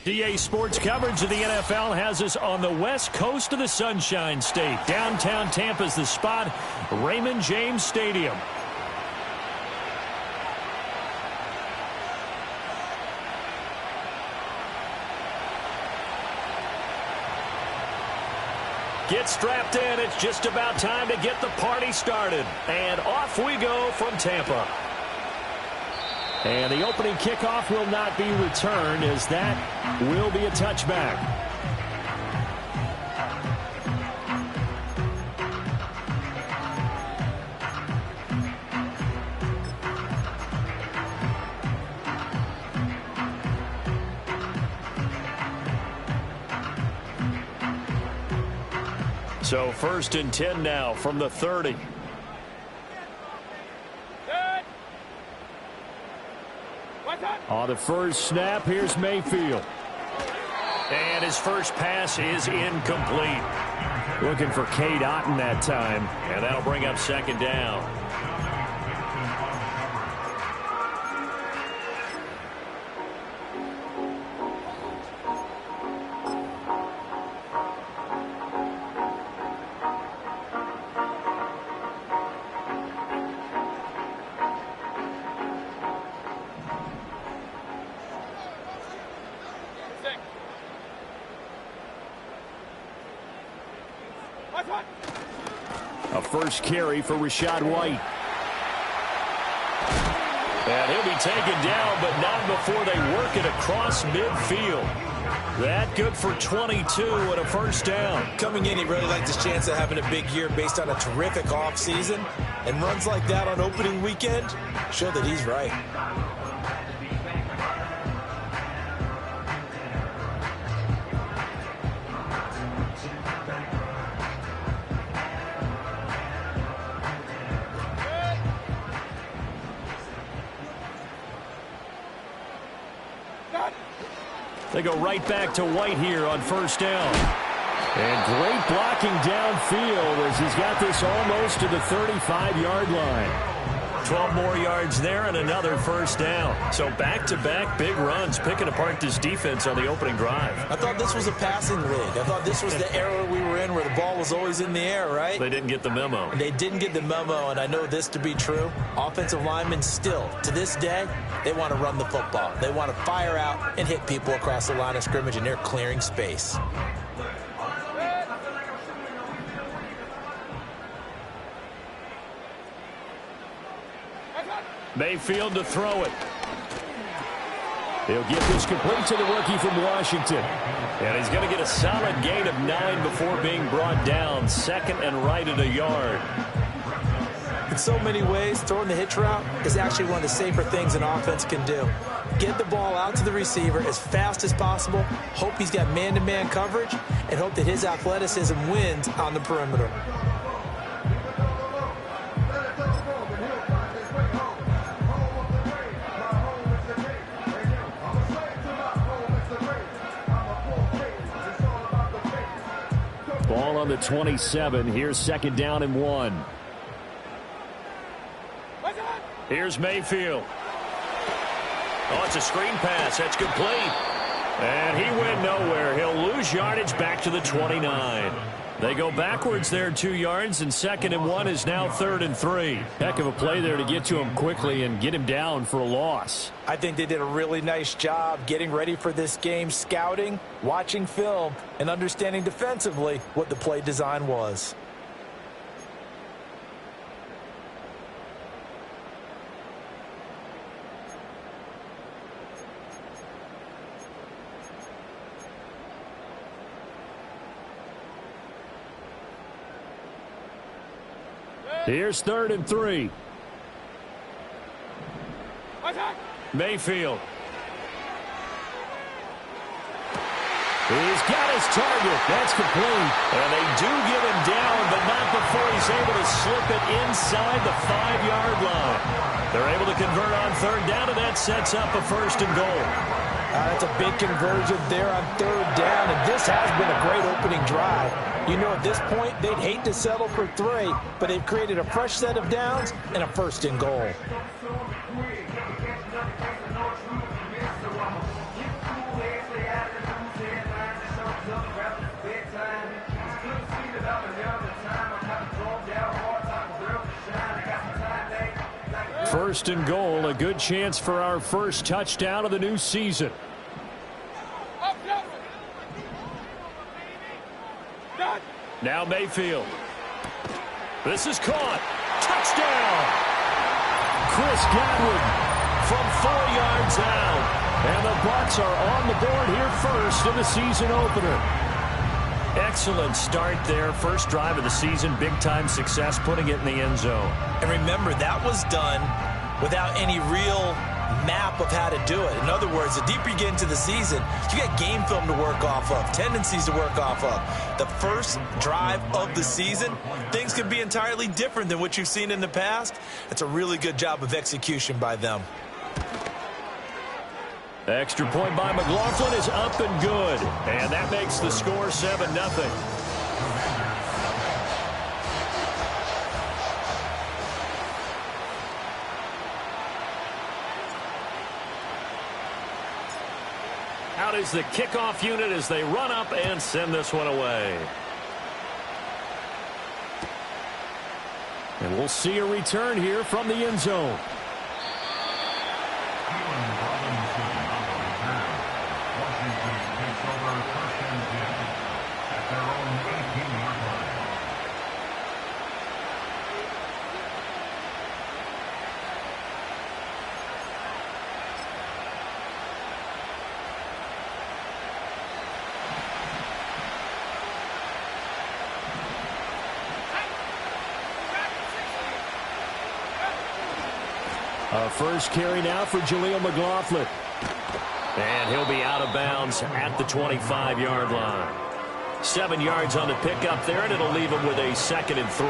DA Sports coverage of the NFL has us on the west coast of the Sunshine State. Downtown Tampa's the spot, Raymond James Stadium. Get strapped in. It's just about time to get the party started. And off we go from Tampa. And the opening kickoff will not be returned, as that will be a touchback. So 1st and 10 now from the 30. On the first snap, here's Mayfield. And his first pass is incomplete. Looking for Cade Otton that time. And that'll bring up 2nd down. A first carry for Rachaad White. And he'll be taken down, but not before they work it across midfield. That good for 22 and a first down. Coming in, he really liked his chance of having a big year based on a terrific offseason. And runs like that on opening weekend show that he's right. They go right back to White here on first down. And great blocking downfield as he's got this almost to the 35-yard line. 12 more yards there and another first down. So back-to-back big runs, picking apart this defense on the opening drive. I thought this was a passing league. I thought this was the era we were in where the ball was always in the air, right? They didn't get the memo. And they didn't get the memo, and I know this to be true. Offensive linemen still, to this day, they want to run the football. They want to fire out and hit people across the line of scrimmage, and they're clearing space. Mayfield to throw it. He'll get this complete to the rookie from Washington. And he's going to get a solid gain of 9 before being brought down. 2nd and right at a yard. In so many ways, throwing the hitch route is actually one of the safer things an offense can do. Get the ball out to the receiver as fast as possible, hope he's got man-to-man coverage, and hope that his athleticism wins on the perimeter. Ball on the 27. Here's 2nd down and 1. Here's Mayfield. Oh, it's a screen pass. That's complete. And he went nowhere. He'll lose yardage back to the 29. They go backwards there 2 yards, and 2nd and 1 is now 3rd and 3. Heck of a play there to get to him quickly and get him down for a loss. I think they did a really nice job getting ready for this game, scouting, watching film, and understanding defensively what the play design was. Here's 3rd and 3. Mayfield. He's got his target. That's complete. And they do get him down, but not before he's able to slip it inside the 5-yard line. They're able to convert on 3rd down, and that sets up a 1st and goal. That's a big conversion there on 3rd down, and this has been a great opening drive. You know, at this point, they'd hate to settle for 3, but they've created a fresh set of downs and a 1st and goal. First and goal, a good chance for our first touchdown of the new season. Now Mayfield. This is caught. Touchdown! Chris Godwin from 4 yards out. And the Bucs are on the board here first in the season opener. Excellent start there. First drive of the season. Big-time success putting it in the end zone. And remember, that was done without any real map of how to do it. In other words, the deeper you get into the season, you got game film to work off of, tendencies to work off of. The first drive of the season, things can be entirely different than what you've seen in the past. It's a really good job of execution by them. Extra point by McLaughlin is up and good. And that makes the score 7-0. Out is the kickoff unit as they run up and send this one away. And we'll see a return here from the end zone. First carry now for Jaleel McLaughlin. And he'll be out of bounds at the 25-yard line. 7 yards on the pickup there, and it'll leave him with a 2nd and 3.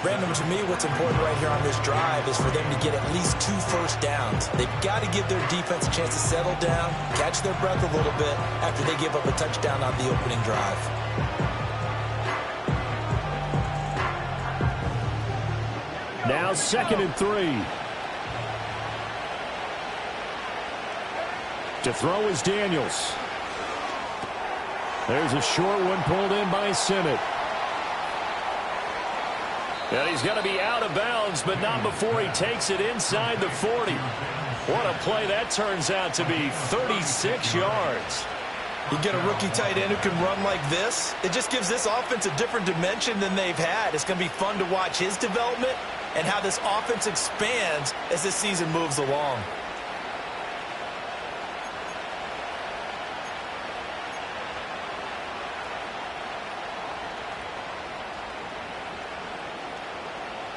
Brandon, to me, what's important right here on this drive is for them to get at least 2 first downs. They've got to give their defense a chance to settle down, catch their breath a little bit after they give up a touchdown on the opening drive. Now 2nd and 3. To throw is Daniels. There's a short one pulled in by Simmett. And he's going to be out of bounds, but not before he takes it inside the 40. What a play that turns out to be, 36 yards. You get a rookie tight end who can run like this, it just gives this offense a different dimension than they've had. It's going to be fun to watch his development and how this offense expands as this season moves along.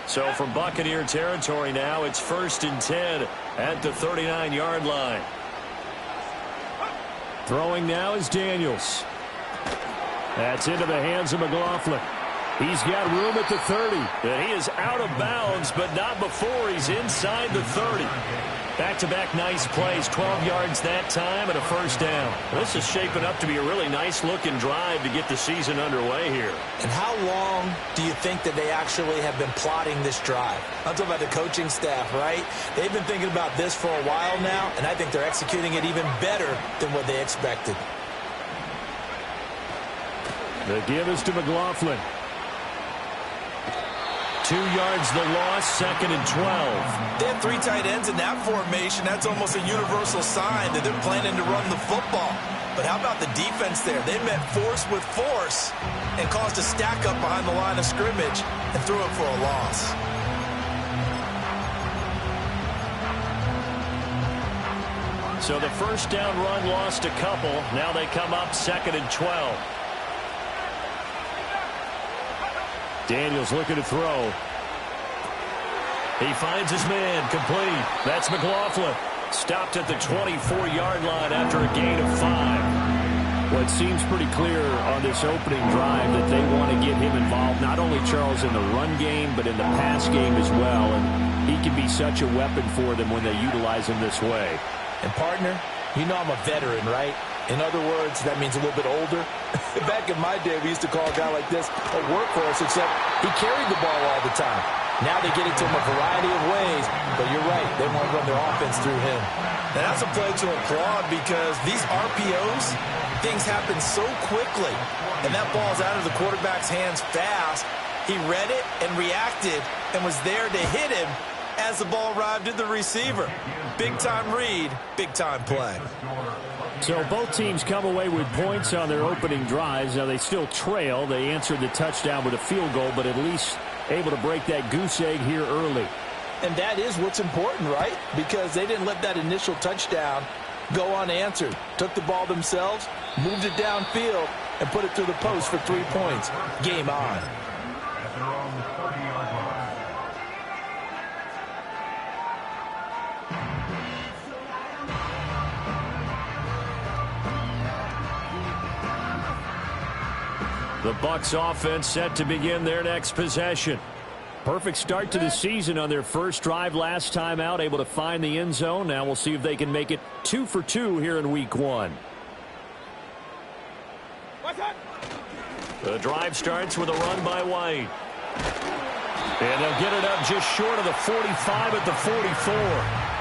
So from Buccaneer territory now, it's 1st and 10 at the 39-yard line. Throwing now is Daniels. That's into the hands of McLaughlin. He's got room at the 30. And he is out of bounds, but not before he's inside the 30. Back-to-back nice plays, 12 yards that time and a first down. This is shaping up to be a really nice-looking drive to get the season underway here. And how long do you think that they actually have been plotting this drive? I'm talking about the coaching staff, right? They've been thinking about this for a while now, and I think they're executing it even better than what they expected. The give is to McLaughlin. 2 yards the loss, 2nd and 12. They have 3 tight ends in that formation. That's almost a universal sign that they're planning to run the football. But how about the defense there? They met force with force and caused a stack up behind the line of scrimmage and threw it for a loss. So the first down run lost a couple. Now they come up 2nd and 12. Daniels looking to throw. He finds his man, complete. That's McLaughlin. Stopped at the 24-yard line after a gain of 5. Well, it seems pretty clear on this opening drive that they want to get him involved, not only, Charles, in the run game, but in the pass game as well. And he can be such a weapon for them when they utilize him this way. And, partner, you know I'm a veteran, right? In other words, that means a little bit older. Back in my day, we used to call a guy like this a workhorse, except he carried the ball all the time. Now they get it to him a variety of ways, but you're right, they want to run their offense through him. And that's a play to applaud because these RPOs, things happen so quickly, and that ball's out of the quarterback's hands fast. He read it and reacted and was there to hit him as the ball arrived at the receiver. Big-time read, big-time play. So both teams come away with points on their opening drives. Now they still trail. They answered the touchdown with a field goal, but at least able to break that goose egg here early. And that is what's important, right? Because they didn't let that initial touchdown go unanswered. Took the ball themselves, moved it downfield, and put it through the post for 3 points. Game on. The Bucs offense set to begin their next possession. Perfect start to the season on their first drive last time out, able to find the end zone. Now we'll see if they can make it 2 for 2 here in week 1. The drive starts with a run by White. And they'll get it up just short of the 45 at the 44.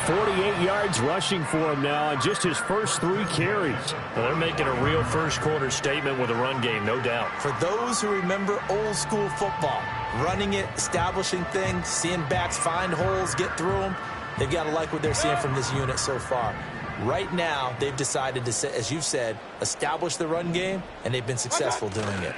48 yards rushing for him now on just his first 3 carries. Well, they're making a real first-quarter statement with a run game, no doubt. For those who remember old-school football, running it, establishing things, seeing backs find holes, get through them, they've got to like what they're seeing from this unit so far. Right now, they've decided to, as you've said, establish the run game, and they've been successful doing it.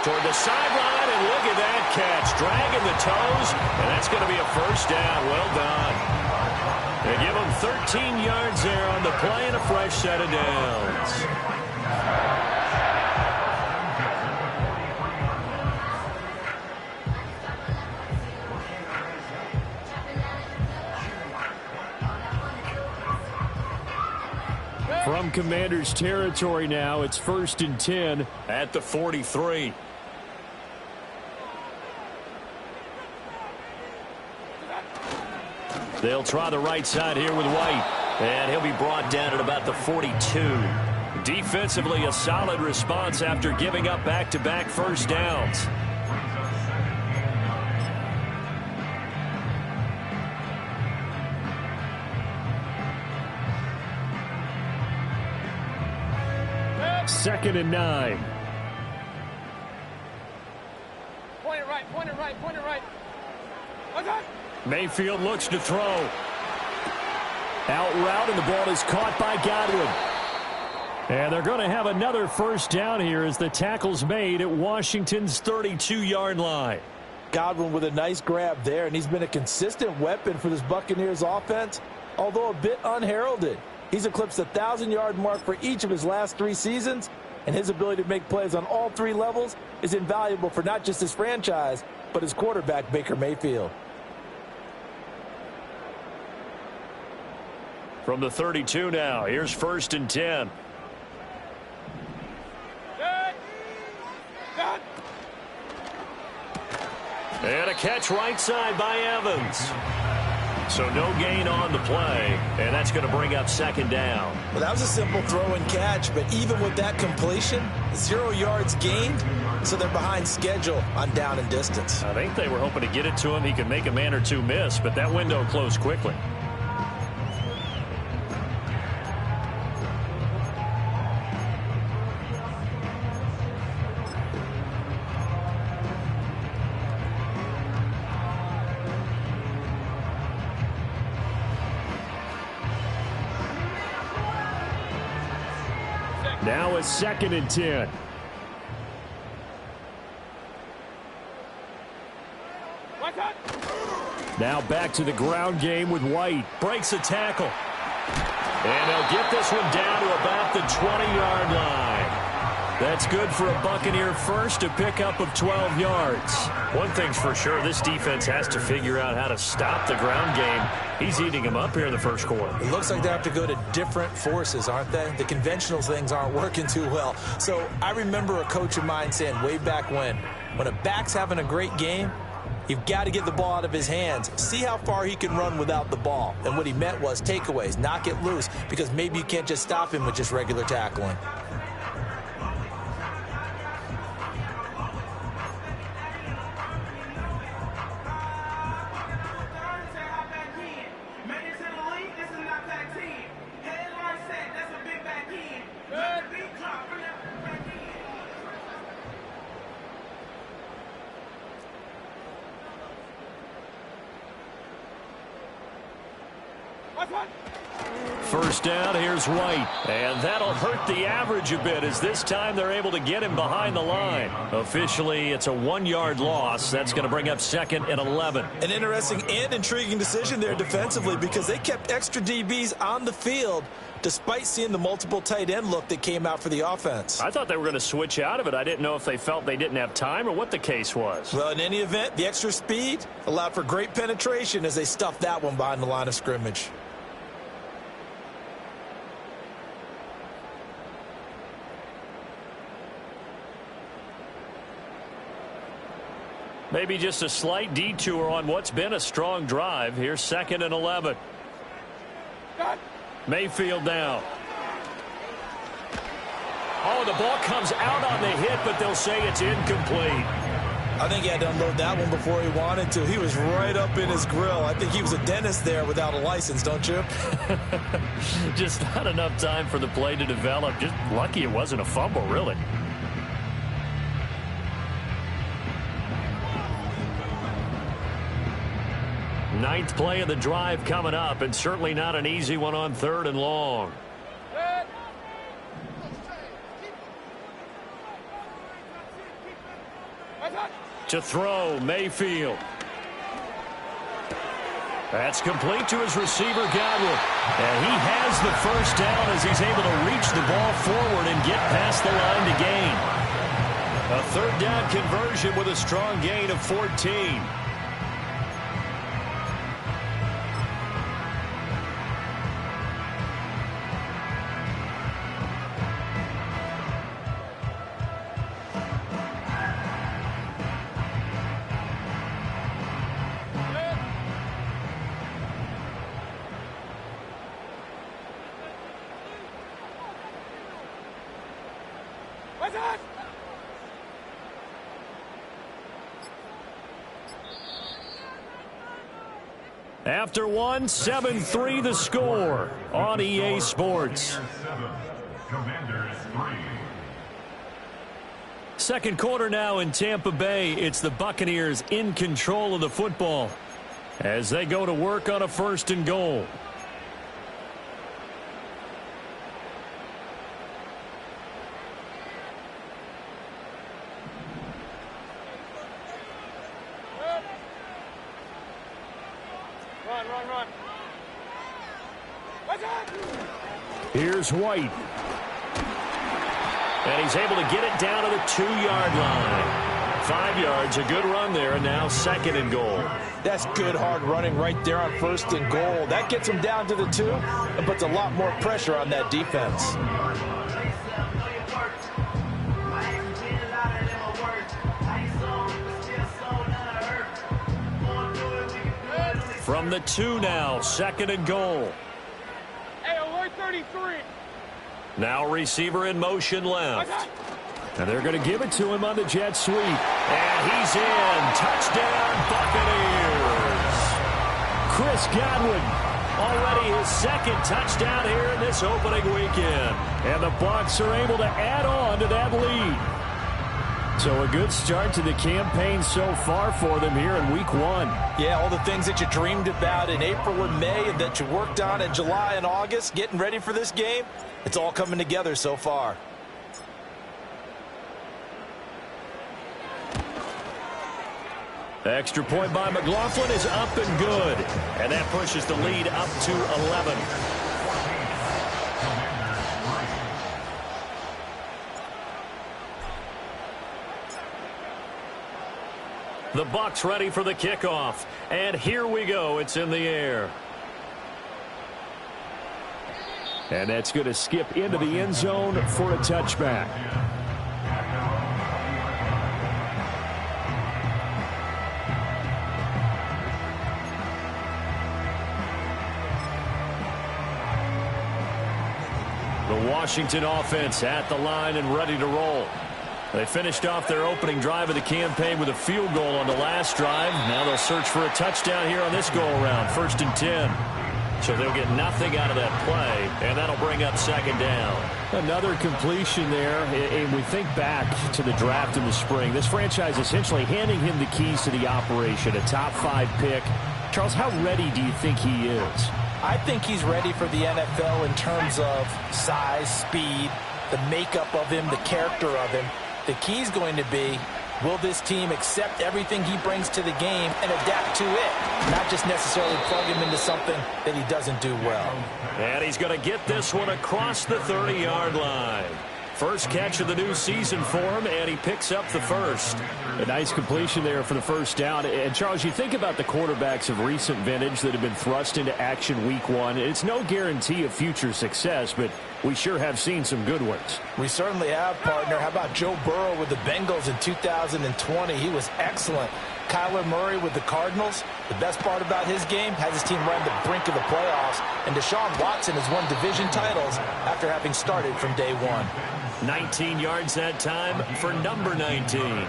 Toward the sideline, and look at that catch. Dragging the toes, and that's going to be a first down. Well done. They give him 13 yards there on the play and a fresh set of downs. From Commanders territory now, it's 1st and 10 at the 43. They'll try the right side here with White. And he'll be brought down at about the 42. Defensively, a solid response after giving up back-to-back first downs. Second and 9. Point it right, point it right, point it right. Okay. Mayfield looks to throw. Out route, and the ball is caught by Godwin. And they're going to have another first down here as the tackle's made at Washington's 32-yard line. Godwin with a nice grab there, and he's been a consistent weapon for this Buccaneers offense, although a bit unheralded. He's eclipsed the 1,000-yard mark for each of his last 3 seasons, and his ability to make plays on all 3 levels is invaluable for not just his franchise, but his quarterback, Baker Mayfield. From the 32 now, here's 1st and 10. And a catch right side by Evans. So no gain on the play, and that's going to bring up 2nd down. Well, that was a simple throw and catch, but even with that completion, 0 yards gained, so they're behind schedule on down and distance. I think they were hoping to get it to him. He could make a man or 2 miss, but that window closed quickly. Now it's 2nd and 10. Now back to the ground game with White. Breaks a tackle. And they'll get this one down to about the 20-yard line. That's good for a Buccaneer first, a pickup of 12 yards. One thing's for sure, this defense has to figure out how to stop the ground game. He's eating them up here in the first quarter. It looks like they have to go to different forces, aren't they? The conventional things aren't working too well. So I remember a coach of mine saying way back when a back's having a great game, you've got to get the ball out of his hands. See how far he can run without the ball. And what he meant was takeaways, knock it loose, because maybe you can't just stop him with just regular tackling. First down, here's White. And that'll hurt the average a bit as this time they're able to get him behind the line. Officially, it's a 1-yard loss. That's going to bring up 2nd and 11. An interesting and intriguing decision there defensively because they kept extra DBs on the field despite seeing the multiple tight end look that came out for the offense. I thought they were going to switch out of it. I didn't know if they felt they didn't have time or what the case was. Well, in any event, the extra speed allowed for great penetration as they stuffed that one behind the line of scrimmage. Maybe just a slight detour on what's been a strong drive. Here's 2nd and 11. Mayfield now. Oh, the ball comes out on the hit, but they'll say it's incomplete. I think he had to unload that one before he wanted to. He was right up in his grill. I think he was a dentist there without a license, don't you? Just not enough time for the play to develop. Just lucky it wasn't a fumble, really. Ninth play of the drive coming up, and certainly not an easy one on 3rd and long. To throw, Mayfield. That's complete to his receiver, Godwin. And he has the first down as he's able to reach the ball forward and get past the line to gain. A 3rd down conversion with a strong gain of 14. After one, 7-3 the score on EA Sports. Second quarter now in Tampa Bay. It's the Buccaneers in control of the football as they go to work on a 1st and goal. Here's White. And he's able to get it down to the 2-yard line. 5 yards, a good run there, and now 2nd and goal. That's good hard running right there on 1st and goal. That gets him down to the 2 and puts a lot more pressure on that defense. From the 2 now, 2nd and goal. Hey, alert 33. Now receiver in motion left. And they're going to give it to him on the jet sweep. And he's in. Touchdown, Buccaneers. Chris Godwin, already his 2nd touchdown here in this opening weekend. And the Bucs are able to add on to that lead. So a good start to the campaign so far for them here in week 1. Yeah, all the things that you dreamed about in April and May and that you worked on in July and August, getting ready for this game, it's all coming together so far. Extra point by McLaughlin is up and good. And that pushes the lead up to 11. The Bucs ready for the kickoff. And here we go. It's in the air. And that's going to skip into the end zone for a touchback. The Washington offense at the line and ready to roll. They finished off their opening drive of the campaign with a field goal on the last drive. Now they'll search for a touchdown here on this go-around, 1st and 10. So they'll get nothing out of that play, and that'll bring up 2nd down. Another completion there, and we think back to the draft in the spring. This franchise essentially handing him the keys to the operation, a top 5 pick. Charles, how ready do you think he is? I think he's ready for the NFL in terms of size, speed, the makeup of him, the character of him. The key is going to be, will this team accept everything he brings to the game and adapt to it, not just necessarily plug him into something that he doesn't do well. And he's going to get this one across the 30-yard line. First catch of the new season for him, and he picks up the first. A nice completion there for the first down. And, Charles, you think about the quarterbacks of recent vintage that have been thrust into action week one. It's no guarantee of future success, but we sure have seen some good ones. We certainly have, partner. How about Joe Burrow with the Bengals in 2020? He was excellent. Kyler Murray with the Cardinals. The best part about his game, has his team right on the brink of the playoffs. And Deshaun Watson has won division titles after having started from day one. 19 yards that time for number 19.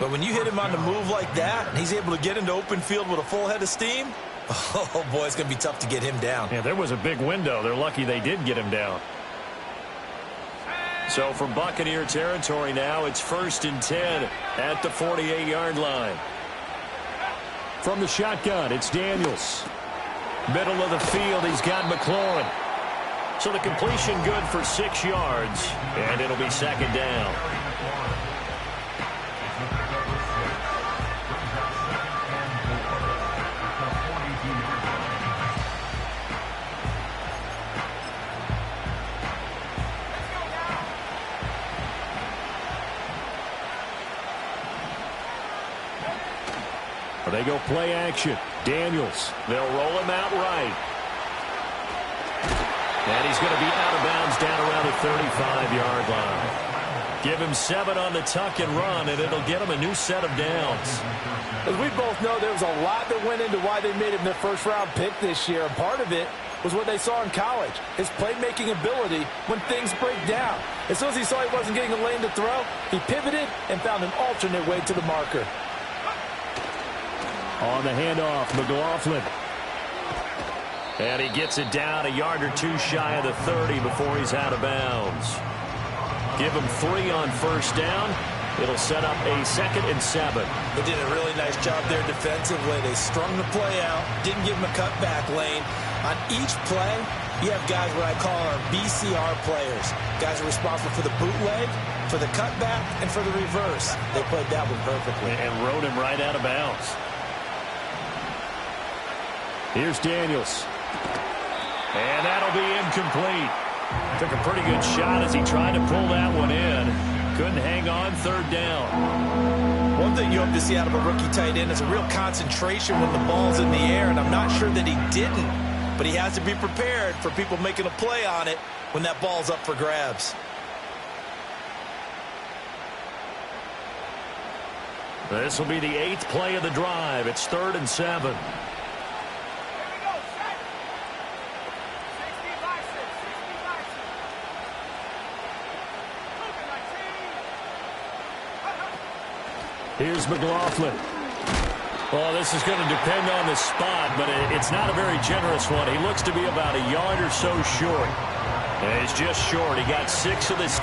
But when you hit him on the move like that, and he's able to get into open field with a full head of steam, oh, boy, it's going to be tough to get him down. Yeah, there was a big window. They're lucky they did get him down. So from Buccaneer territory now, it's 1st and 10 at the 48-yard line. From the shotgun, it's Daniels. Middle of the field, he's got McLaurin. So the completion good for 6 yards, and it'll be 2nd down. They go play action. Daniels. They'll roll him out right. And he's going to be out of bounds down around the 35-yard line. Give him 7 on the tuck and run, and it'll get him a new set of downs. As we both know, there was a lot that went into why they made him their first-round pick this year. And part of it was what they saw in college, his playmaking ability when things break down. As soon as he saw he wasn't getting a lane to throw, he pivoted and found an alternate way to the marker. On the handoff, McLaughlin. And he gets it down a yard or 2 shy of the 30 before he's out of bounds. Give him 3 on 1st down. It'll set up a 2nd and 7. They did a really nice job there defensively. They strung the play out, didn't give him a cutback lane. On each play, you have guys what I call our BCR players. Guys are responsible for the bootleg, for the cutback, and for the reverse. They played that one perfectly. And rode him right out of bounds. Here's Daniels. And that'll be incomplete. Took a pretty good shot as he tried to pull that one in. Couldn't hang on 3rd down. One thing you hope to see out of a rookie tight end is a real concentration when the ball's in the air, and I'm not sure that he didn't. But he has to be prepared for people making a play on it when that ball's up for grabs. This will be the 8th play of the drive. It's 3rd and 7. Here's McLaughlin. Well, this is going to depend on the spot, but it's not a very generous one. He looks to be about a yard or so short. And he's just short. He got 6 of this.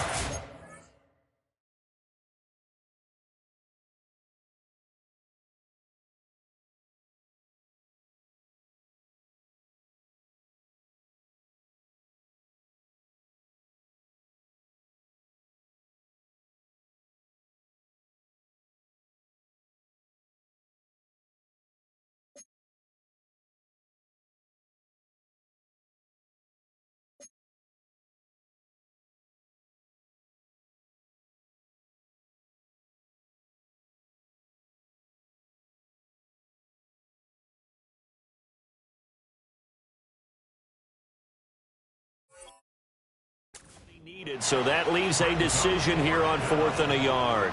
Needed, so that leaves a decision here on 4th and a yard.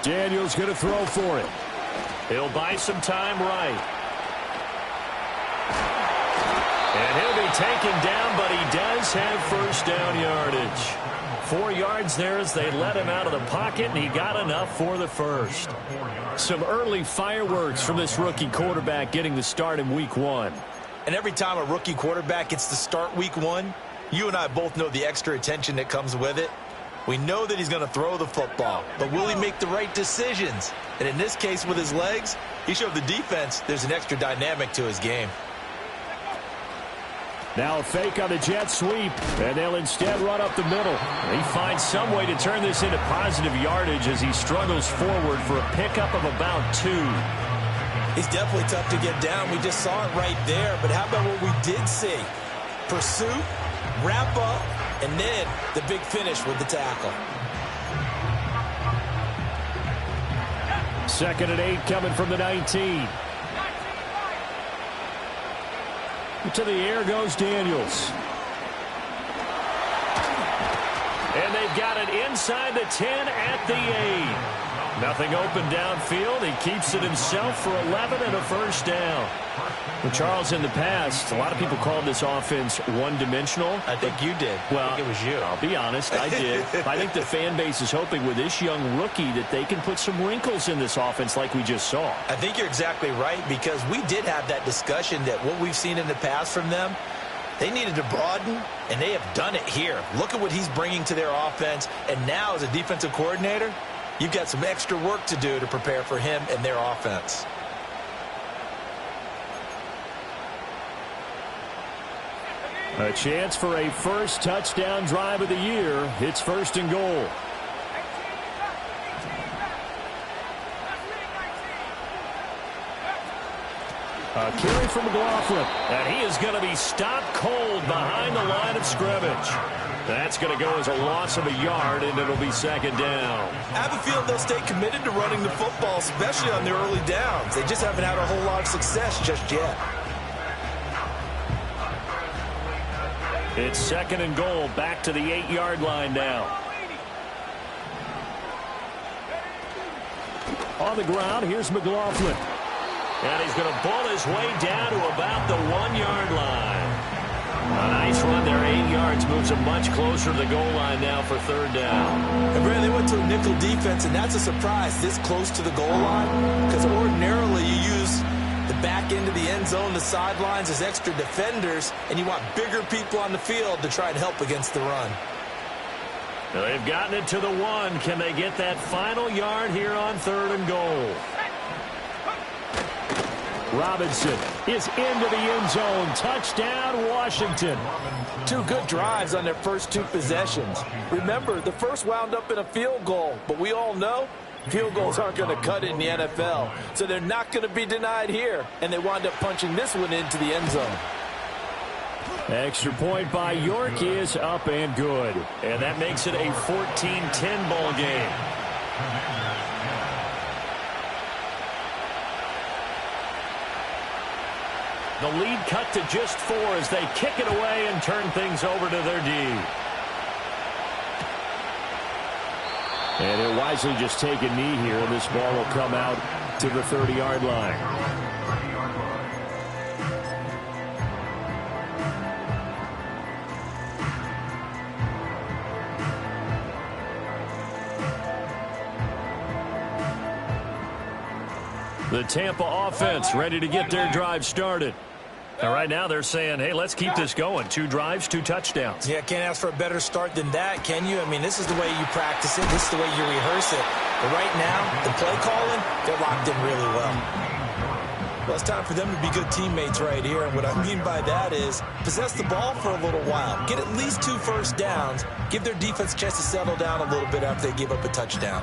Daniels going to throw for it. He'll buy some time right. And he'll be taken down, but he does have 1st down yardage. 4 yards there as they let him out of the pocket, and he got enough for the first. Some early fireworks from this rookie quarterback getting the start in week 1. And every time a rookie quarterback gets to start week 1, you and I both know the extra attention that comes with it. We know that he's going to throw the football, but will he make the right decisions? And in this case, with his legs, he showed the defense there's an extra dynamic to his game. Now a fake on the jet sweep, and they'll instead run up the middle. He finds some way to turn this into positive yardage as he struggles forward for a pickup of about 2. He's definitely tough to get down. We just saw it right there, but how about what we did see? Pursuit, wrap up, and then the big finish with the tackle. 2nd and 8 coming from the 19. To the air goes Daniels. And they've got it inside the 10 at the 8. Nothing open downfield. He keeps it himself for 11 and a first down. Well, Charles, in the past, a lot of people called this offense one-dimensional. I think you did. Well, I think it was you. I'll be honest, I did. I think the fan base is hoping with this young rookie that they can put some wrinkles in this offense like we just saw. I think you're exactly right, because we did have that discussion that what we've seen in the past from them, they needed to broaden, and they have done it here. Look at what he's bringing to their offense, and now as a defensive coordinator, you've got some extra work to do to prepare for him and their offense. A chance for a first touchdown drive of the year. It's 1st and goal. A carry from McLaughlin. And he is going to be stopped cold behind the line of scrimmage. That's going to go as a loss of a yard, and it'll be 2nd down. I have a feeling they'll stay committed to running the football, especially on their early downs. They just haven't had a whole lot of success just yet. It's 2nd and goal, back to the 8-yard line now. On the ground, here's McLaughlin. And he's going to bull his way down to about the 1-yard line. A nice run there, 8 yards, moves him much closer to the goal line now for 3rd down. And Brad, they went to a nickel defense, and that's a surprise this close to the goal line, because ordinarily you use the back end of the end zone, the sidelines as extra defenders, and you want bigger people on the field to try and help against the run. Now they've gotten it to the 1. Can they get that final yard here on 3rd and goal? Robinson is into the end zone. Touchdown, Washington. 2 good drives on their first 2 possessions. Remember, the first wound up in a field goal, but we all know field goals aren't going to cut it in the NFL, so they're not going to be denied here, and they wind up punching this one into the end zone. Extra point by York is up and good. And that makes it a 14-10 ball game. The lead cut to just 4 as they kick it away and turn things over to their D. And he'll wisely just take a knee here, and this ball will come out to the 30-yard line. The Tampa offense ready to get their drive started. And right now they're saying, hey, let's keep this going. 2 drives, 2 touchdowns. Yeah, can't ask for a better start than that, can you? I mean, this is the way you practice it. This is the way you rehearse it. But right now, the play calling, they're locked in really well. Well, it's time for them to be good teammates right here. And what I mean by that is possess the ball for a little while. Get at least 2 first downs. Give their defense a chance to settle down a little bit after they give up a touchdown.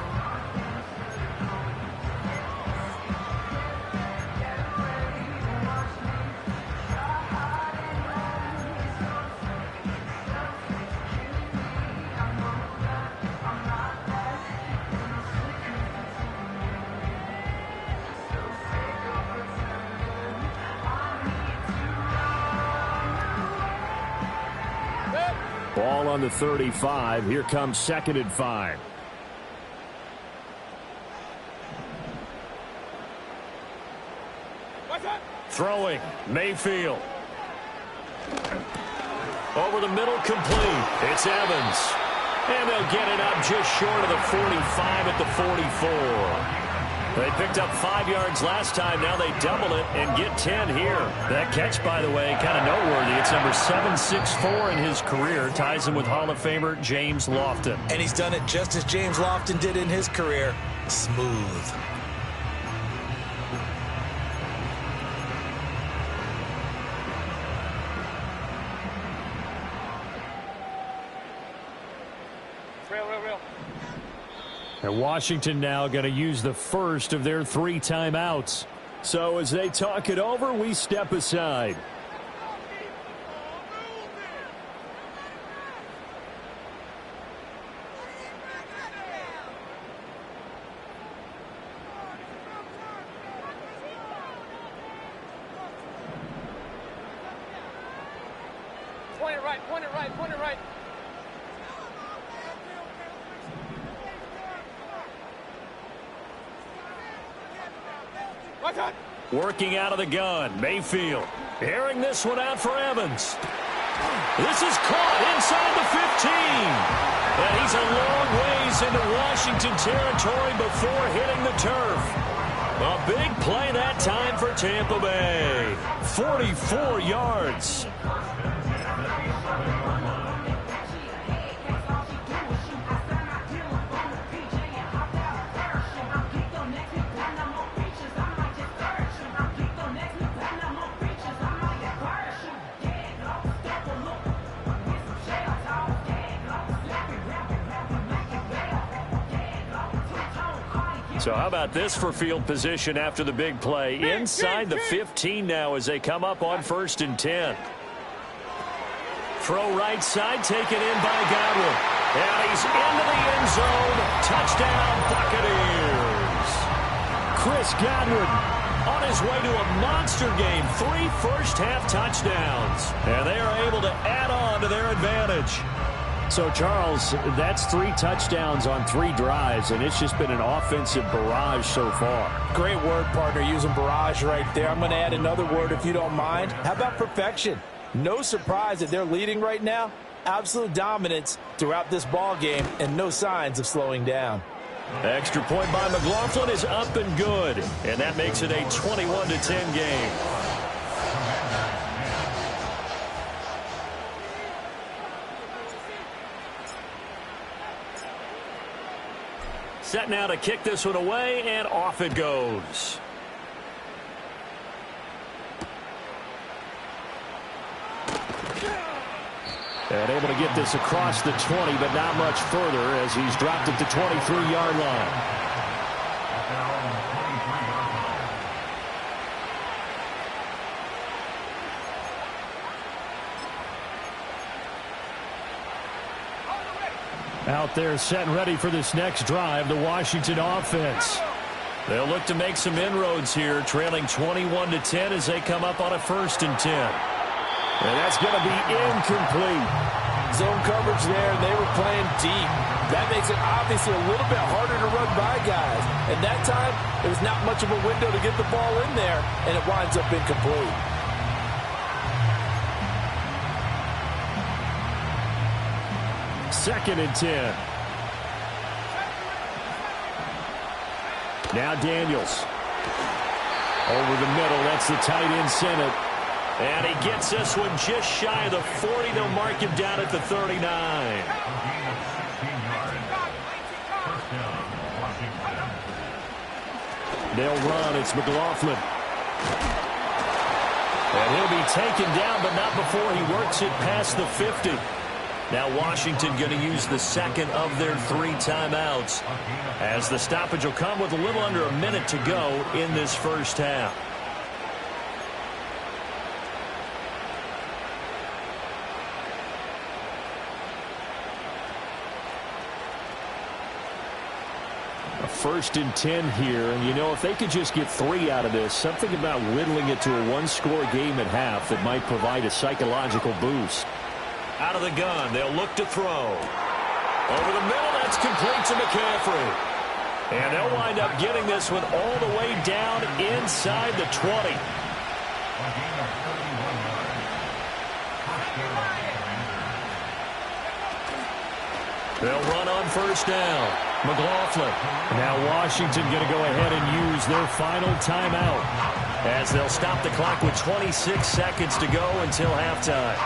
Ball on the 35. Here comes 2nd and 5. Throwing, Mayfield. Over the middle, complete. It's Evans. And they'll get it up just short of the 45 at the 44. They picked up 5 yards last time. Now they double it and get 10 here. That catch, by the way, kind of noteworthy. It's number 764 in his career. Ties him with Hall of Famer James Lofton. And he's done it just as James Lofton did in his career. Smooth. And Washington now going to use the first of their 3 timeouts. So as they talk it over, we step aside. Point it right, point it right, point it right. Working out of the gun, Mayfield. Airing this one out for Evans. This is caught inside the 15. And he's a long ways into Washington territory before hitting the turf. A big play that time for Tampa Bay. 44 yards. So how about this for field position after the big play? Inside the 15 now as they come up on 1st and 10. Throw right side, taken in by Godwin. And he's into the end zone. Touchdown, Buccaneers. Chris Godwin on his way to a monster game. 3 first-half touchdowns. And they are able to add on to their advantage. So, Charles, that's 3 touchdowns on 3 drives, and it's just been an offensive barrage so far. Great word, partner, using barrage right there. I'm going to add another word if you don't mind. How about perfection? No surprise that they're leading right now. Absolute dominance throughout this ball game and no signs of slowing down. Extra point by McLaughlin is up and good, and that makes it a 21-10 game. Set now to kick this one away, and off it goes. And able to get this across the 20, but not much further as he's dropped at the 23-yard line. Out there set and ready for this next drive, the Washington offense. They'll look to make some inroads here, trailing 21-10 as they come up on a 1st and 10. And that's going to be incomplete. Zone coverage there, and they were playing deep. That makes it obviously a little bit harder to run by guys. And that time, there was not much of a window to get the ball in there, and it winds up incomplete. Second and 10. Now Daniels. Over the middle, that's the tight end Senate. And he gets this one just shy of the 40. They'll mark him down at the 39. They'll run. It's McLaughlin. And he'll be taken down, but not before he works it past the 50. Now Washington going to use the second of their 3 timeouts as the stoppage will come with a little under a minute to go in this first half. A 1st and 10 here, and you know, if they could just get 3 out of this, something about whittling it to a 1-score game at half that might provide a psychological boost. Out of the gun, they'll look to throw. Over the middle, that's complete to McCaffrey. And they'll wind up getting this one all the way down inside the 20. They'll run on first down. McLaughlin. Now Washington going to go ahead and use their final timeout, as they'll stop the clock with 26 seconds to go until halftime.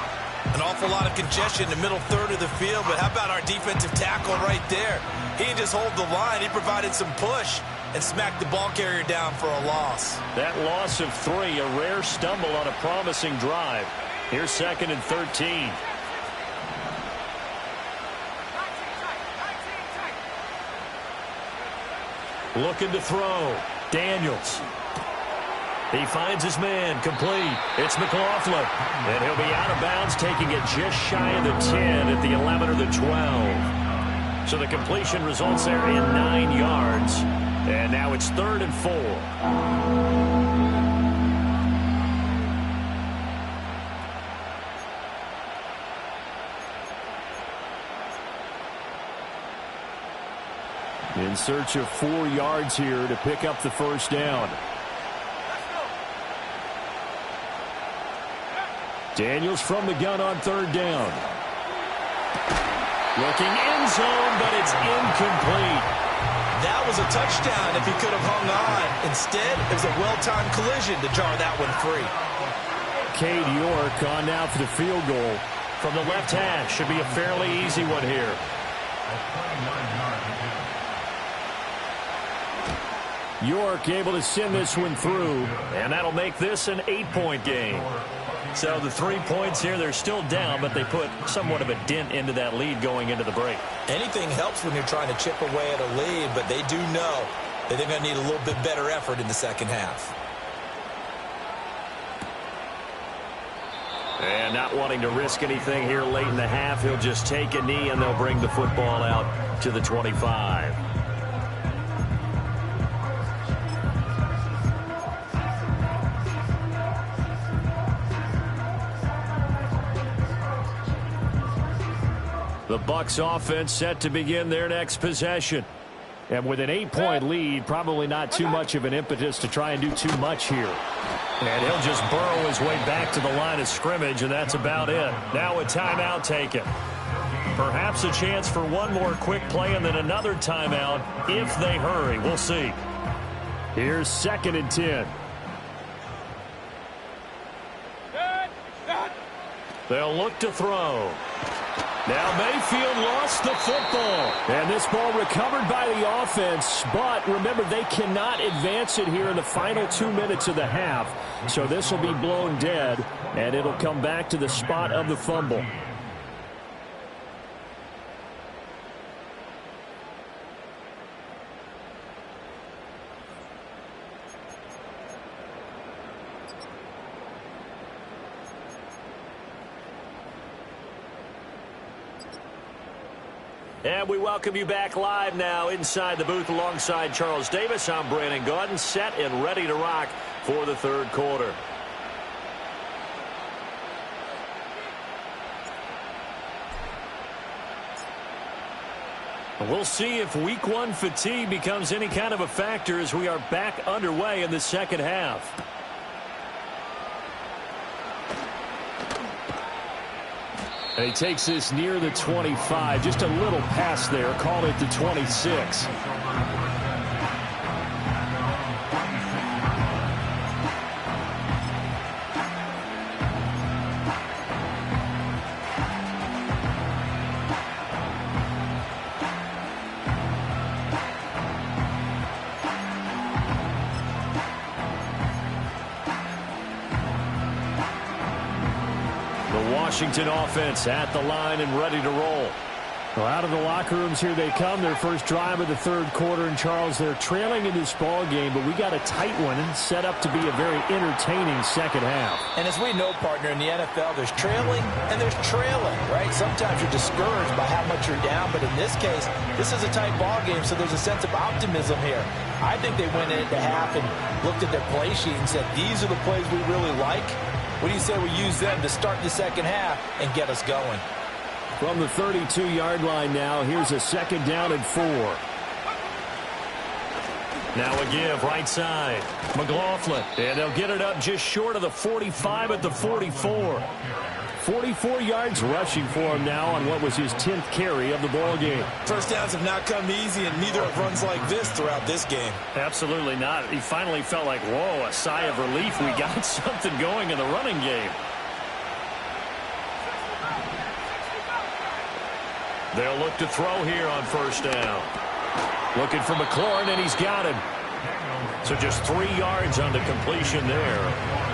An awful lot of congestion in the middle third of the field, but how about our defensive tackle right there? He didn't just hold the line. He provided some push and smacked the ball carrier down for a loss. That loss of 3, a rare stumble on a promising drive. Here's 2nd and 13. Looking to throw. Daniels. He finds his man, complete. It's McLaughlin. And he'll be out of bounds, taking it just shy of the 10 at the 11 or the 12. So the completion results there in 9 yards. And now it's 3rd and 4. In search of 4 yards here to pick up the first down. Daniels from the gun on 3rd down. Looking end zone, but it's incomplete. That was a touchdown if he could have hung on. Instead, it was a well-timed collision to jar that one free. Cade York on now for the field goal. From the left hash, should be a fairly easy one here. York able to send this one through. And that'll make this an 8-point game. So the 3 points here, they're still down, but they put somewhat of a dent into that lead going into the break. Anything helps when you're trying to chip away at a lead, but they do know that they're going to need a little bit better effort in the second half. And not wanting to risk anything here late in the half, he'll just take a knee and they'll bring the football out to the 25. The Bucs offense set to begin their next possession. And with an 8-point lead, probably not too much of an impetus to try and do too much here. And he'll just burrow his way back to the line of scrimmage, and that's about it. Now a timeout taken. Perhaps a chance for one more quick play and then another timeout if they hurry. We'll see. Here's 2nd and 10. They'll look to throw. Now Mayfield lost the football. And this ball recovered by the offense, but remember, they cannot advance it here in the final 2 minutes of the half. So this will be blown dead, and it'll come back to the spot of the fumble. And we welcome you back live now inside the booth alongside Charles Davis. I'm Brandon Gaudin, set and ready to rock for the 3rd quarter. We'll see if week 1 fatigue becomes any kind of a factor as we are back underway in the second half. And he takes this near the 25. Just a little pass there. Call it the 26. Washington offense at the line and ready to roll. Well, out of the locker rooms here they come. Their first drive of the 3rd quarter. And, Charles, they're trailing in this ball game, but we got a tight one and set up to be a very entertaining second half. And as we know, partner, in the NFL, there's trailing and there's trailing, right? Sometimes you're discouraged by how much you're down, but in this case, this is a tight ball game, so there's a sense of optimism here. I think they went into half and looked at their play sheet and said, these are the plays we really like. What do you say we use them to start the second half and get us going? From the 32-yard line now, here's a 2nd down and 4. Now a give right side. McLaughlin. And they'll get it up just short of the 45 at the 44. 44 yards rushing for him now on what was his 10th carry of the ball game. First downs have not come easy, and neither have runs like this throughout this game. Absolutely not. He finally felt like, whoa, a sigh of relief. We got something going in the running game. They'll look to throw here on first down. Looking for McLaurin, and he's got him. So just 3 yards on the completion there.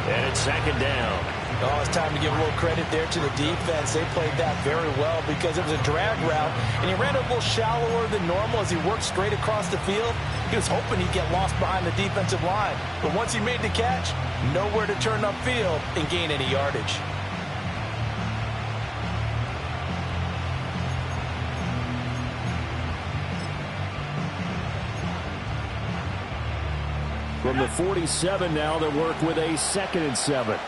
And it's second down. Oh, it's time to give a little credit there to the defense. They played that very well because it was a drag route, and he ran it a little shallower than normal as he worked straight across the field. He was hoping he'd get lost behind the defensive line. But once he made the catch, nowhere to turn upfield and gain any yardage. From the 47 now, they'll work with a 2nd and 7.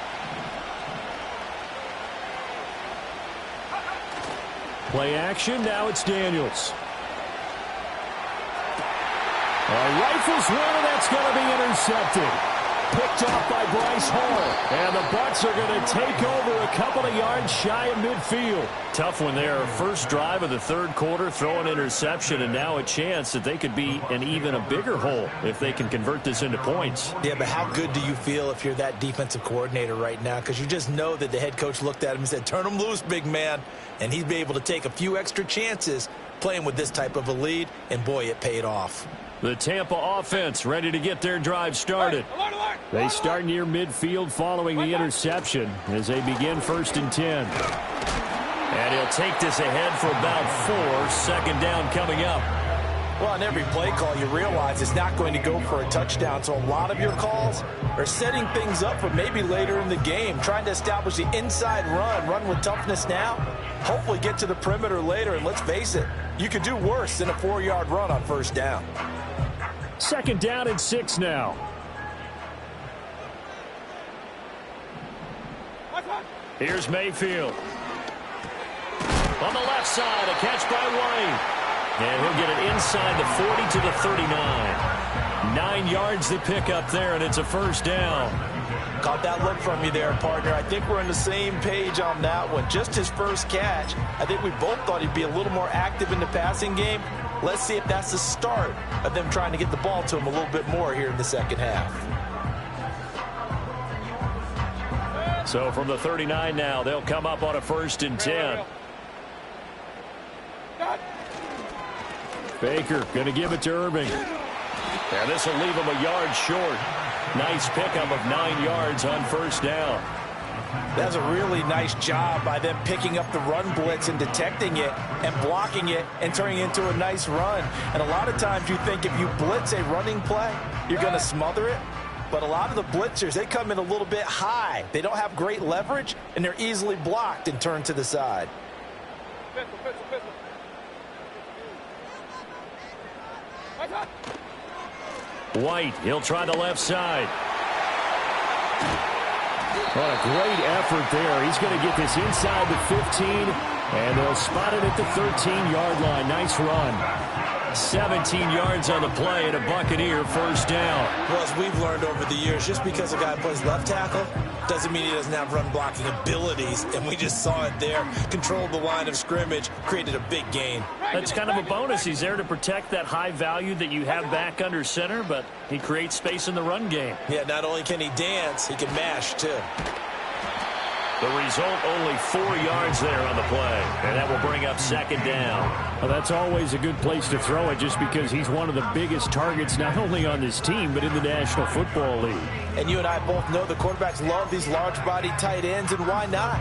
Play action, now it's Daniels. Rifles one, and that's going to be intercepted. Picked off by Bryce Hall. And the Bucs are going to take over a couple of yards shy of midfield. Tough one there. First drive of the third quarter, throw an interception, and now a chance that they could be in even a bigger hole if they can convert this into points. Yeah, but how good do you feel if you're that defensive coordinator right now? Because you just know that the head coach looked at him and said, turn him loose, big man. And he'd be able to take a few extra chances playing with this type of a lead, and boy, it paid off. The Tampa offense ready to get their drive started. They start near midfield following the interception as they begin 1st and 10. And he'll take this ahead for about 4. Second down coming up. Well, on every play call, you realize it's not going to go for a touchdown. So a lot of your calls are setting things up for maybe later in the game, trying to establish the inside run with toughness now, hopefully get to the perimeter later. And let's face it, you could do worse than a 4-yard run on first down. 2nd down and 6 now. Here's Mayfield. On the left side, a catch by White. And he'll get it inside the 40 to the 39. 9 yards the pick up there, and it's a first down. Caught that look from you there, partner. I think we're on the same page on that one. Just his first catch. I think we both thought he'd be a little more active in the passing game. Let's see if that's the start of them trying to get the ball to him a little bit more here in the second half. So from the 39 now, they'll come up on a 1st and 10. Baker going to give it to Irving. And this will leave him a yard short. Nice pickup of 9 yards on first down. That's a really nice job by them picking up the run blitz and detecting it and blocking it and turning it into a nice run. And a lot of times you think if you blitz a running play, you're going to smother it. But a lot of the blitzers, they come in a little bit high. They don't have great leverage, and they're easily blocked and turned to the side. White, he'll try the left side. What a great effort there. He's going to get this inside the 15, and they'll spot it at the 13-yard line. Nice run. 17 yards on the play and a Buccaneer first down. Well, as we've learned over the years, just because a guy plays left tackle doesn't mean he doesn't have run blocking abilities, and we just saw it there. Controlled the line of scrimmage, created a big gain. That's kind of a bonus. He's there to protect that high value that you have back under center, but he creates space in the run game. Yeah, not only can he dance, he can mash too. The result, only 4 yards there on the play, and that will bring up second down. Well, that's always a good place to throw it just because he's one of the biggest targets not only on this team but in the National Football League. And you and I both know the quarterbacks love these large-body tight ends, and why not?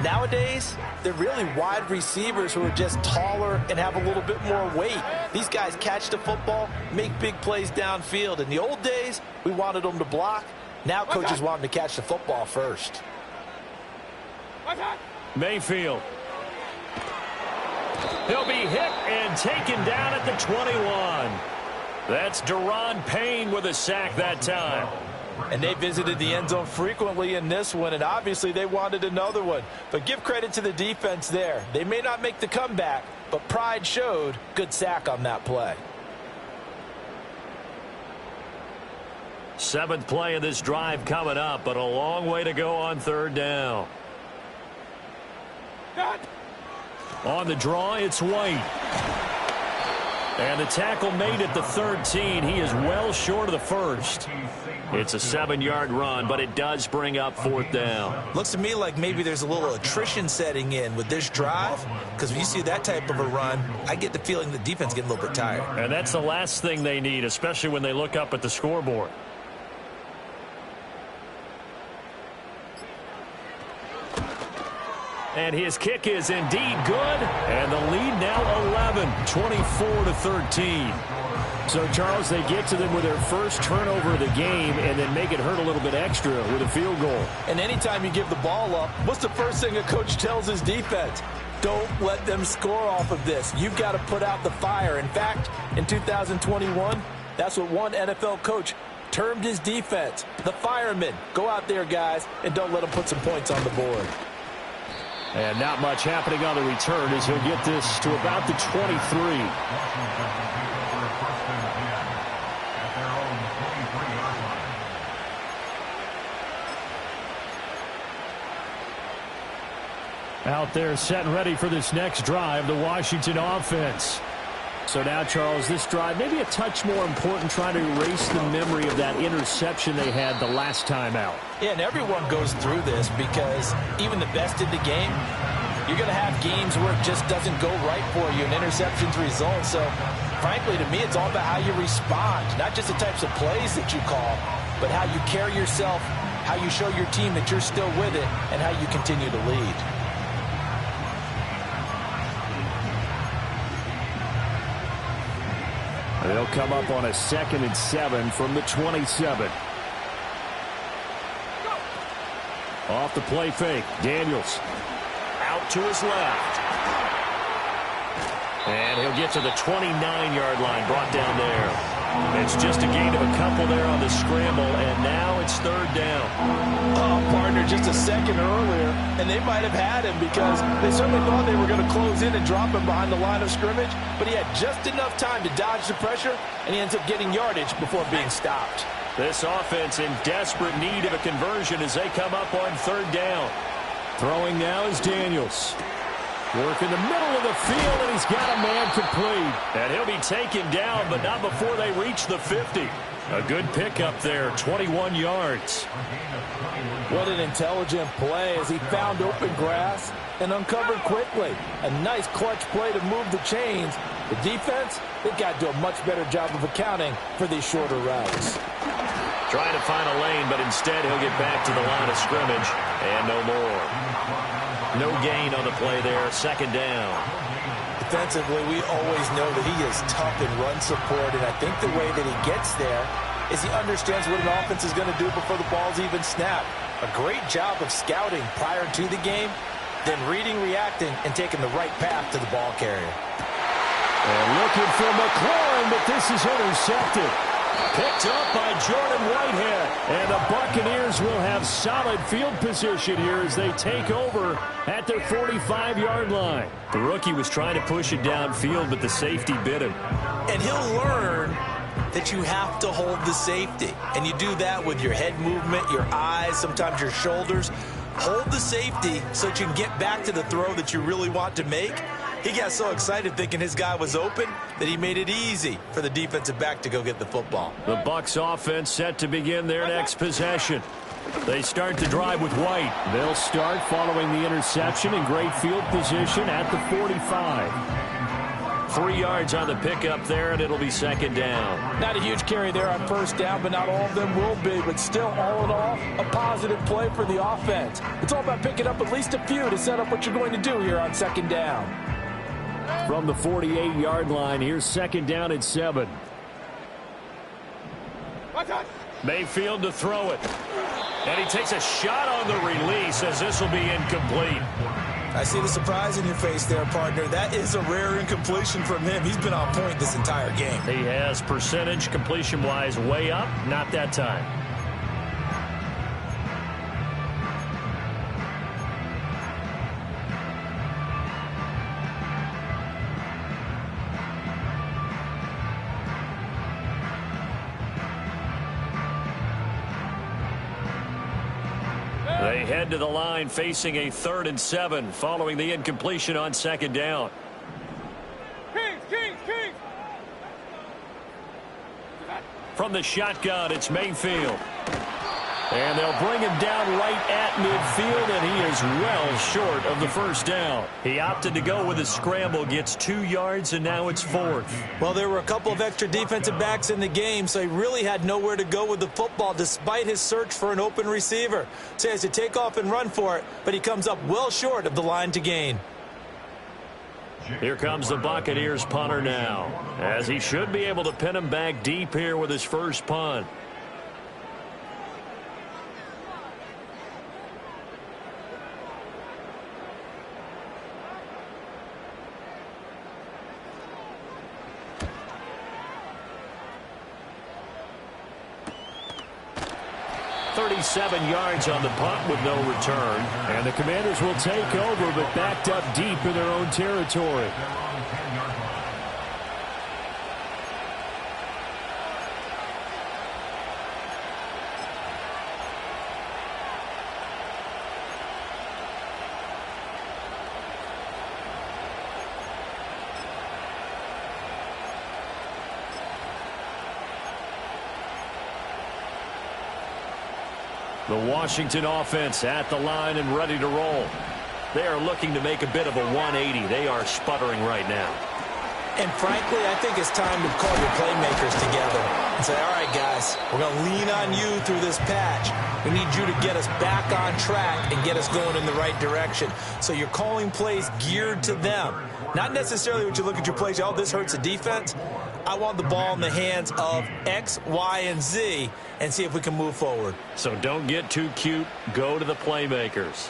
Nowadays, they're really wide receivers who are just taller and have a little bit more weight. These guys catch the football, make big plays downfield. In the old days, we wanted them to block. Now coaches want them to catch the football first. Mayfield. He'll be hit and taken down at the 21. That's Deron Payne with a sack that time. And they visited the end zone frequently in this one, and obviously they wanted another one. But give credit to the defense there. They may not make the comeback, but pride showed. Good sack on that play. 7th play of this drive coming up, but a long way to go on third down. On the draw, it's White. And the tackle made at the 13. He is well short of the first. It's a 7-yard run, but it does bring up 4th down. Looks to me like maybe there's a little attrition setting in with this drive, because when you see that type of a run, I get the feeling the defense getting a little bit tired. And that's the last thing they need, especially when they look up at the scoreboard. And his kick is indeed good. And the lead now 11, 24-13. So, Charles, they get to them with their first turnover of the game and then make it hurt a little bit extra with a field goal. And anytime you give the ball up, what's the first thing a coach tells his defense? Don't let them score off of this. You've got to put out the fire. In fact, in 2021, that's what one NFL coach termed his defense. The firemen. Go out there, guys, and don't let them put some points on the board. And not much happening on the return as he'll get this to about the 23. Out there set and ready for this next drive, the Washington offense. So now, Charles, this drive maybe a touch more important, trying to erase the memory of that interception they had the last time out. Yeah, and everyone goes through this because even the best in the game, you're going to have games where it just doesn't go right for you and interceptions result. So, frankly, to me, it's all about how you respond, not just the types of plays that you call, but how you carry yourself, how you show your team that you're still with it, and how you continue to lead. They'll come up on a 2nd and 7 from the 27. Off the play fake, Daniels. Out to his left. And he'll get to the 29-yard line, brought down there. It's just a gain of a couple there on the scramble, and now it's 3rd down. Oh, partner, just a second earlier, and they might have had him because they certainly thought they were going to close in and drop him behind the line of scrimmage, but he had just enough time to dodge the pressure, and he ends up getting yardage before being stopped. This offense in desperate need of a conversion as they come up on 3rd down. Throwing now is Daniels. Work in the middle of the field, and he's got a man complete. And he'll be taken down, but not before they reach the 50. A good pickup there, 21 yards. What an intelligent play as he found open grass and uncovered quickly. A nice clutch play to move the chains. The defense, they've got to do a much better job of accounting for these shorter routes. Trying to find a lane, but instead he'll get back to the line of scrimmage, and no more. No gain on the play there, 2nd down. Defensively, we always know that he is tough in run support, and I think the way that he gets there is he understands what an offense is going to do before the ball's even snapped. A great job of scouting prior to the game, then reading, reacting, and taking the right path to the ball carrier. And looking for McLaurin, but this is intercepted. Picked up by Jordan Whitehead. And the Buccaneers will have solid field position here as they take over at their 45-yard line. The rookie was trying to push it downfield, but the safety bit him. And he'll learn that you have to hold the safety. And you do that with your head movement, your eyes, sometimes your shoulders. Hold the safety so that you can get back to the throw that you really want to make. He got so excited thinking his guy was open that he made it easy for the defensive back to go get the football. The Bucs offense set to begin their next possession. They start the drive with White. They'll start following the interception in great field position at the 45. 3 yards on the pickup there, and it'll be 2nd down. Not a huge carry there on 1st down, but not all of them will be. But still, all in all, a positive play for the offense. It's all about picking up at least a few to set up what you're going to do here on 2nd down. From the 48-yard line, here's 2nd down and 7. Mayfield to throw it. And he takes a shot on the release as this will be incomplete. I see the surprise in your face there, partner. That is a rare incompletion from him. He's been on point this entire game. He has percentage completion-wise way up. Not that time. They head to the line facing a 3rd and 7 following the incompletion on 2nd down. Kings. From the shotgun, it's Mayfield. And they'll bring him down right at midfield, and he is well short of the 1st down. He opted to go with a scramble, gets 2 yards, and now it's 4th. Well, there were a couple of extra defensive backs in the game, so he really had nowhere to go with the football despite his search for an open receiver. So he has to take off and run for it, but he comes up well short of the line to gain. Here comes the Buccaneers punter now, as he should be able to pin him back deep here with his first punt. .37 yards on the punt with no return. And the Commanders will take over, but backed up deep in their own territory. The Washington offense at the line and ready to roll. They are looking to make a bit of a 180. They are sputtering right now. And frankly, I think it's time to call your playmakers together and say, all right, guys, we're going to lean on you through this patch. We need you to get us back on track and get us going in the right direction. So you're calling plays geared to them. Not necessarily what you look at your plays, oh, this hurts the defense. I want the ball in the hands of X, Y, and Z and see if we can move forward. So don't get too cute. Go to the playmakers.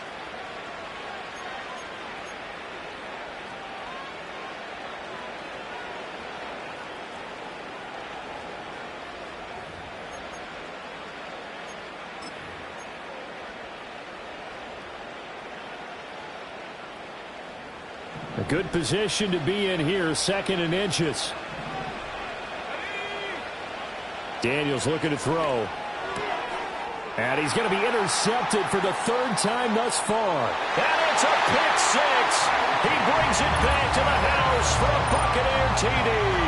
A good position to be in here, 2nd and inches. Daniels looking to throw. And he's going to be intercepted for the 3rd time thus far. And it's a pick 6. He brings it back to the house for a Buccaneer TD.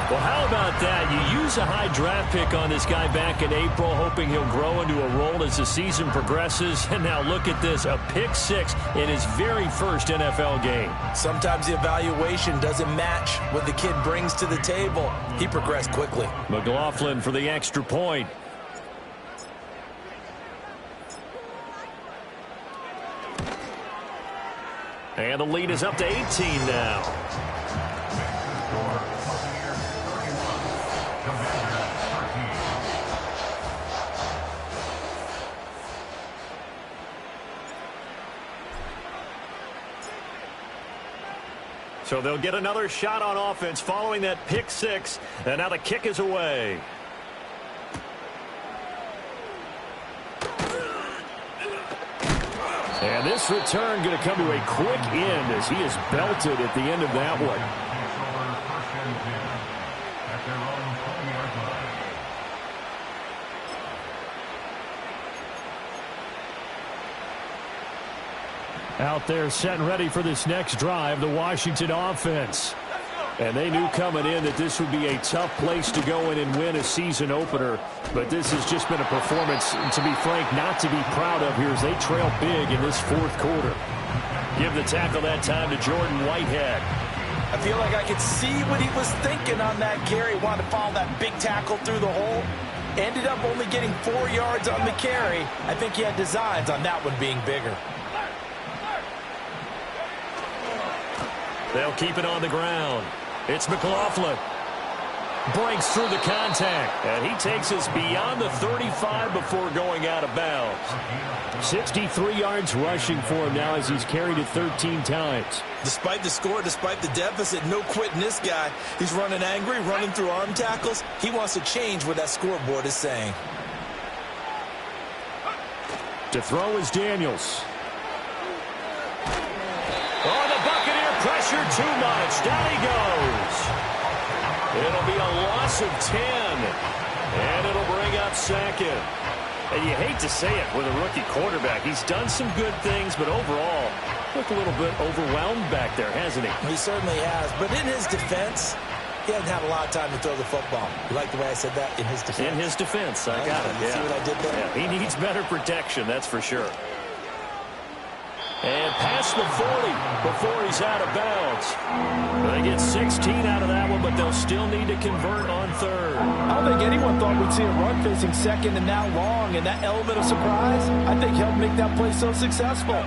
Well, how about that? You use a high draft pick on this guy back in April, hoping he'll grow into a role as the season progresses. And now look at this, a pick 6 in his very first NFL game. Sometimes the evaluation doesn't match what the kid brings to the table. He progressed quickly. McLaughlin for the extra point. And the lead is up to 18 now. So they'll get another shot on offense following that pick 6. And now the kick is away. And this return going to come to a quick end as he is belted at the end of that one. Out there set and ready for this next drive, the Washington offense. And they knew coming in that this would be a tough place to go in and win a season opener. But this has just been a performance, to be frank, not to be proud of here as they trail big in this 4th quarter. Give the tackle that time to Jordan Whitehead. I feel like I could see what he was thinking on that carry. Wanted to follow that big tackle through the hole. Ended up only getting 4 yards on the carry. I think he had designs on that one being bigger. They'll keep it on the ground. It's McLaughlin. Breaks through the contact. And he takes us beyond the 35 before going out of bounds. 63 yards rushing for him now as he's carried it 13 times. Despite the score, despite the deficit, no quitting this guy. He's running angry, running through arm tackles. He wants to change what that scoreboard is saying. To throw is Daniels. Oh, the Buccaneer pressure too much. Down he goes. It'll be a loss of 10. And it'll bring up 2nd. And you hate to say it with a rookie quarterback. He's done some good things, but overall, looked a little bit overwhelmed back there, hasn't he? He certainly has. But in his defense, he hasn't had a lot of time to throw the football. You like the way I said that? In his defense? In his defense. I got it. You see what I did there? Yeah, he needs better protection, that's for sure. And past the 40 before he's out of bounds. They get 16 out of that one, but they'll still need to convert on third. I don't think anyone thought we'd see a run facing second and now long, and that element of surprise, I think, helped make that play so successful.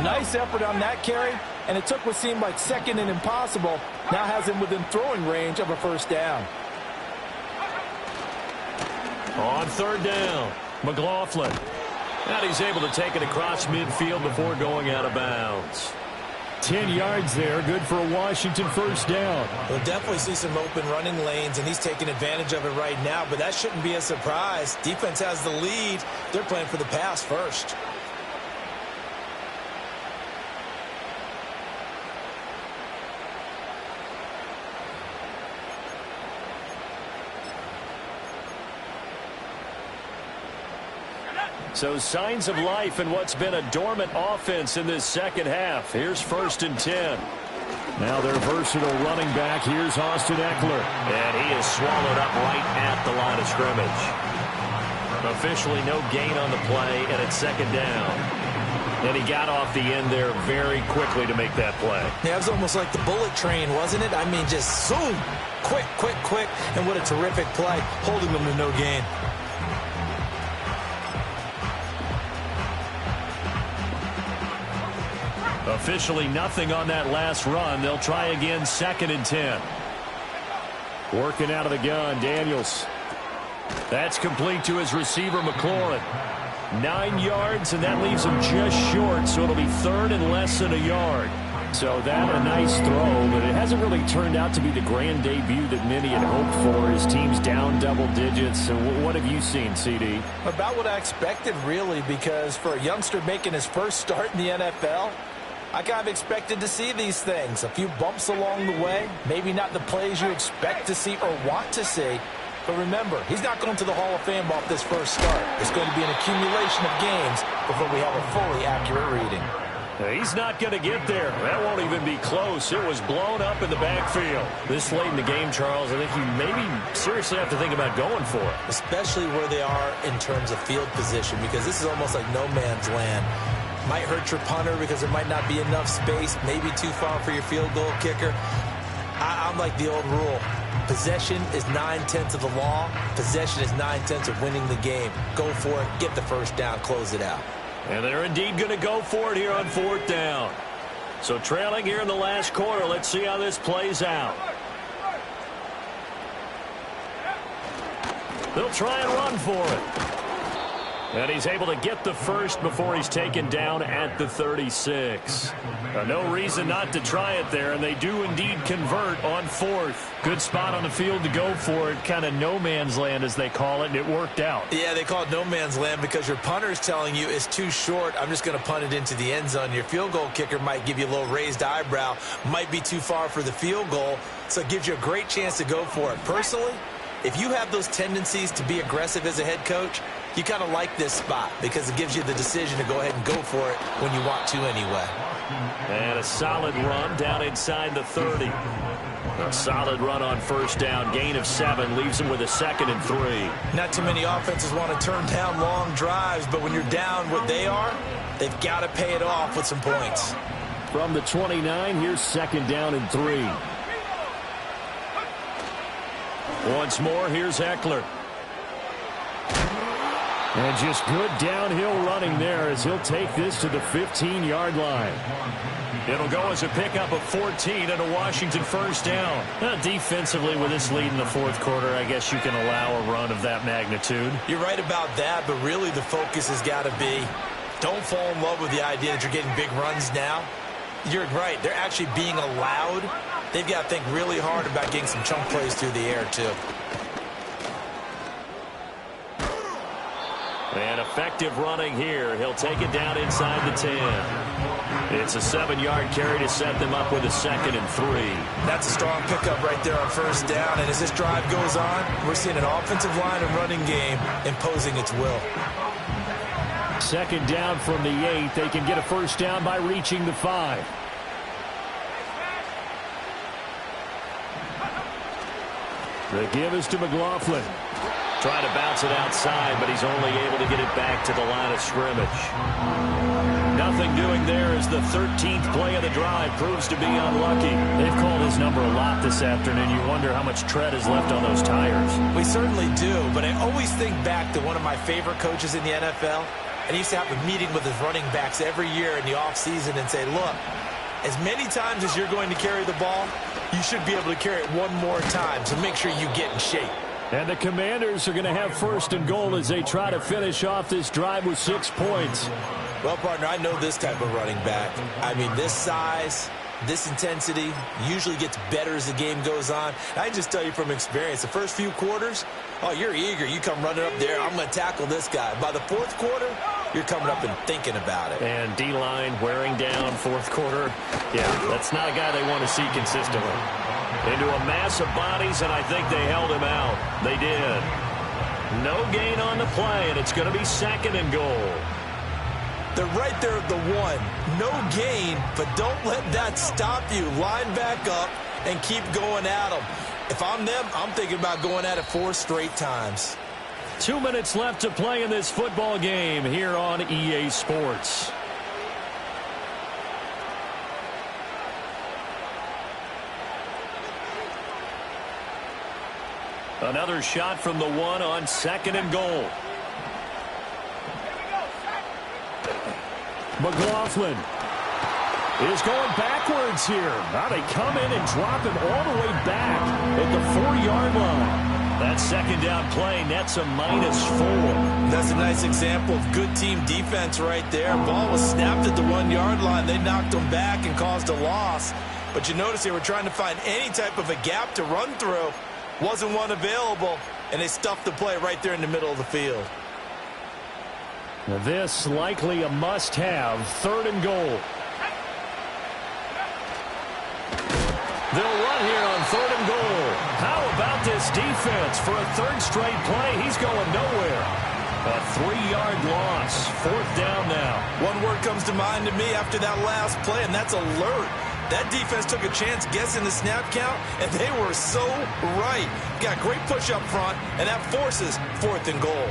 Nice effort on that carry, and it took what seemed like second and impossible, now has him within throwing range of a first down. On third down, McLaughlin. And he's able to take it across midfield before going out of bounds. 10 yards there, good for a Washington first down. We'll definitely see some open running lanes, and he's taking advantage of it right now, but that shouldn't be a surprise. Defense has the lead. They're playing for the pass first. So signs of life in what's been a dormant offense in this second half. Here's 1st and 10. Now their versatile running back. Here's Austin Eckler. And he is swallowed up right at the line of scrimmage. Officially no gain on the play, and it's second down. And he got off the end there very quickly to make that play. Yeah, it was almost like the bullet train, wasn't it? I mean, just zoom. Quick, quick, quick. And what a terrific play, holding them to no gain. Officially nothing on that last run. They'll try again, 2nd and 10. Working out of the gun, Daniels. That's complete to his receiver, McLaurin. 9 yards, and that leaves him just short, so it'll be 3rd and less than a yard. So that a nice throw, but it hasn't really turned out to be the grand debut that many had hoped for. His team's down double digits. So what have you seen, CD? About what I expected, really, because for a youngster making his first start in the NFL, I kind of expected to see these things. A few bumps along the way, maybe not the plays you expect to see or want to see. But remember, he's not going to the Hall of Fame off this first start. It's going to be an accumulation of games before we have a fully accurate reading. He's not going to get there. That won't even be close. It was blown up in the backfield. This late in the game, Charles, I think you maybe seriously have to think about going for it. Especially where they are in terms of field position, because this is almost like no man's land. Might hurt your punter because there might not be enough space, maybe too far for your field goal kicker. I'm like the old rule. Possession is 9/10 of the law. Possession is 9/10 of winning the game. Go for it. Get the first down. Close it out. And they're indeed going to go for it here on 4th down. So trailing here in the last quarter. Let's see how this plays out. They'll try and run for it. And he's able to get the first before he's taken down at the 36. No reason not to try it there, and they do indeed convert on 4th. Good spot on the field to go for it, kind of no man's land as they call it, and it worked out. Yeah, they call it no man's land because your punter is telling you it's too short. I'm just going to punt it into the end zone. Your field goal kicker might give you a little raised eyebrow, might be too far for the field goal, so it gives you a great chance to go for it. Personally, if you have those tendencies to be aggressive as a head coach, you kind of like this spot because it gives you the decision to go ahead and go for it when you want to anyway. And a solid run down inside the 30. A solid run on first down. Gain of 7 leaves them with a 2nd and 3. Not too many offenses want to turn down long drives, but when you're down what they are, they've got to pay it off with some points. From the 29, here's 2nd down and 3. Once more, here's Eckler. And just good downhill running there as he'll take this to the 15-yard line. It'll go as a pickup of 14 and a Washington first down. Defensively, with this lead in the 4th quarter, I guess you can allow a run of that magnitude. You're right about that, but really the focus has got to be don't fall in love with the idea that you're getting big runs now. You're right. They're actually being allowed. They've got to think really hard about getting some chunk plays through the air, too. And effective running here. He'll take it down inside the 10. It's a 7-yard carry to set them up with a 2nd and 3. That's a strong pickup right there on first down. And as this drive goes on, we're seeing an offensive line and running game imposing its will. Second down from the 8. They can get a first down by reaching the 5. The give is to McLaughlin. Trying to bounce it outside, but he's only able to get it back to the line of scrimmage. Nothing doing there as the 13th play of the drive proves to be unlucky. They've called his number a lot this afternoon. You wonder how much tread is left on those tires. We certainly do, but I always think back to one of my favorite coaches in the NFL. And he used to have a meeting with his running backs every year in the offseason and say, look, as many times as you're going to carry the ball, you should be able to carry it one more time, so make sure you get in shape. And the Commanders are going to have first and goal as they try to finish off this drive with 6 points. Well, partner, I know this type of running back. I mean, this size, this intensity usually gets better as the game goes on. I just tell you from experience, the first few quarters, oh, you're eager. You come running up there, I'm going to tackle this guy. By the fourth quarter, you're coming up and thinking about it. And D-line wearing down fourth quarter. Yeah, that's not a guy they want to see consistently. Into a mass of bodies, and I think they held him out. They did. No gain on the play, and it's going to be second and goal. They're right there at the 1. No gain, but don't let that stop you. Line back up and keep going at them. If I'm them, I'm thinking about going at it 4 straight times. 2 minutes left to play in this football game here on EA Sports. Another shot from the 1 on second and goal. McLaughlin is going backwards here. Now they come in and drop him all the way back at the 4-yard line. That second down play nets a -4. That's a nice example of good team defense right there. Ball was snapped at the 1-yard line. They knocked him back and caused a loss. But you notice they were trying to find any type of a gap to run through. Wasn't one available, and they stuffed the play right there in the middle of the field. Now this likely a must-have. Third and goal. They'll run here on third and goal. How about this defense for a third straight play? He's going nowhere. A 3-yard loss. Fourth down now. One word comes to mind to me after that last play, and that's alert. That defense took a chance guessing the snap count, and they were so right. Got a great push up front, and that forces fourth and goal.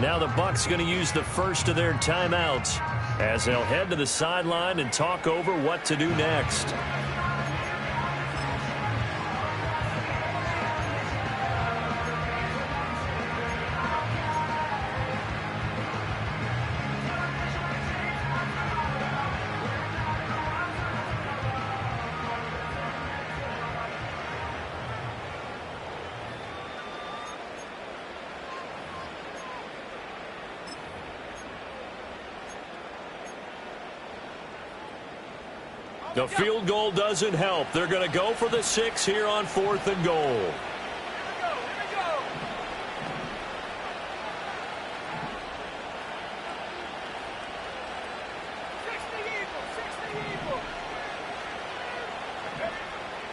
Now the Bucs going to use the first of their timeouts as they'll head to the sideline and talk over what to do next. The field goal doesn't help. They're going to go for the 6 here on fourth and goal. Here we go.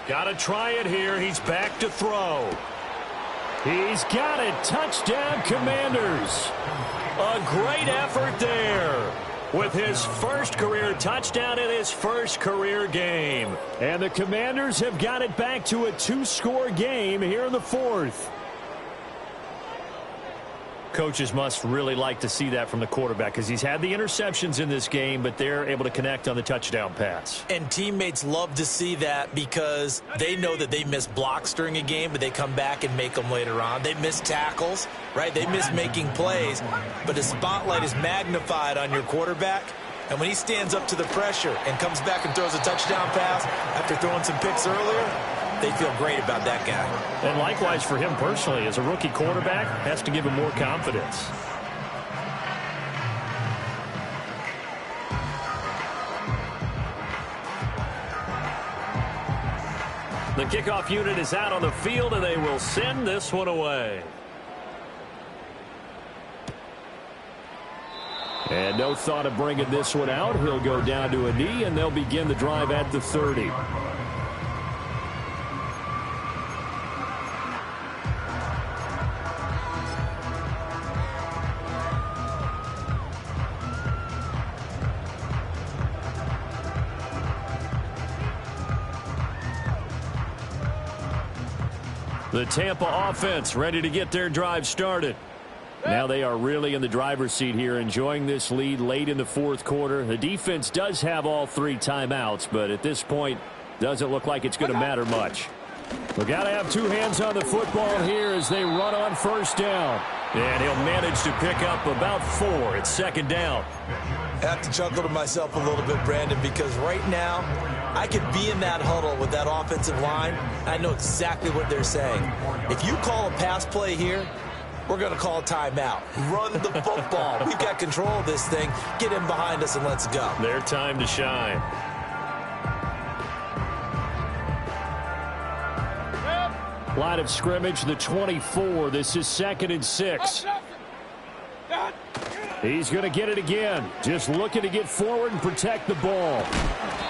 Got to try it here. He's back to throw. He's got it. Touchdown, Commanders. A great effort there with his first career touchdown in his first career game. And the Commanders have got it back to a 2-score game here in the fourth. Coaches must really like to see that from the quarterback because he's had the interceptions in this game, but they're able to connect on the touchdown pass. And teammates love to see that because they know that they miss blocks during a game, but they come back and make them later on. They miss tackles, right? They miss making plays, but the spotlight is magnified on your quarterback. And when he stands up to the pressure and comes back and throws a touchdown pass after throwing some picks earlier, they feel great about that guy. And likewise for him personally, as a rookie quarterback, has to give him more confidence. The kickoff unit is out on the field, and they will send this one away. And no thought of bringing this one out. He'll go down to a knee, and they'll begin the drive at the 30. The Tampa offense ready to get their drive started. Now they are really in the driver's seat here, enjoying this lead late in the fourth quarter. The defense does have all 3 timeouts, but at this point, doesn't look like it's going to matter much. We've got to have 2 hands on the football here as they run on first down. And he'll manage to pick up about 4. It's second down. I have to chuckle to myself a little bit, Brandon, because right now I could be in that huddle with that offensive line. I know exactly what they're saying. If you call a pass play here, we're going to call a timeout. Run the football. We've got control of this thing. Get in behind us and let's go. Their time to shine. Line of scrimmage, the 24. This is 2nd and 6. He's going to get it again. Just looking to get forward and protect the ball.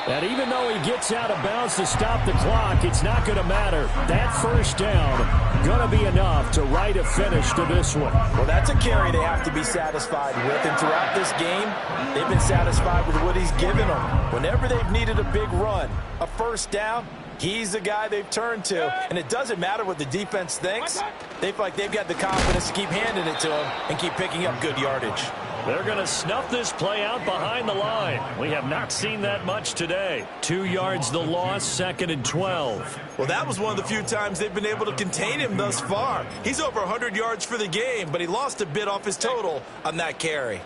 And even though he gets out of bounds to stop the clock, it's not going to matter. That first down going to be enough to write a finish to this one. Well, that's a carry they have to be satisfied with. And throughout this game, they've been satisfied with what he's given them. Whenever they've needed a big run, a first down, he's the guy they've turned to. And it doesn't matter what the defense thinks. They feel like they've got the confidence to keep handing it to him and keep picking up good yardage. They're going to snuff this play out behind the line. We have not seen that much today. 2 yards the loss, 2nd and 12. Well, that was one of the few times they've been able to contain him thus far. He's over 100 yards for the game, but he lost a bit off his total on that carry.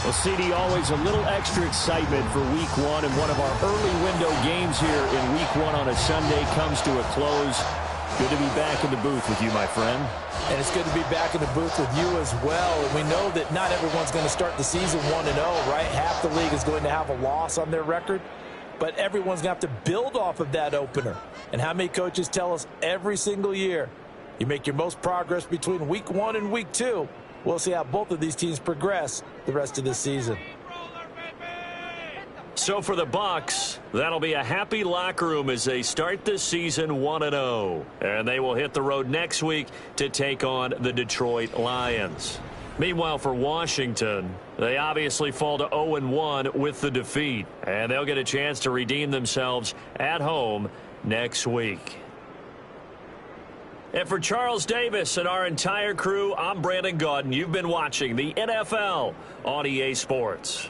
Well, CD, always a little extra excitement for Week 1, and one of our early window games here in Week 1 on a Sunday comes to a close. Good to be back in the booth with you, my friend. And it's good to be back in the booth with you as well. And we know that not everyone's going to start the season 1-0, right? Half the league is going to have a loss on their record, but everyone's going to have to build off of that opener. And how many coaches tell us every single year, you make your most progress between Week 1 and Week 2. We'll see how both of these teams progress the rest of this season. So for the Bucs, that'll be a happy locker room as they start this season 1-0. And they will hit the road next week to take on the Detroit Lions. Meanwhile, for Washington, they obviously fall to 0-1 with the defeat. And they'll get a chance to redeem themselves at home next week. And for Charles Davis and our entire crew, I'm Brandon Gaudin. You've been watching the NFL on EA Sports.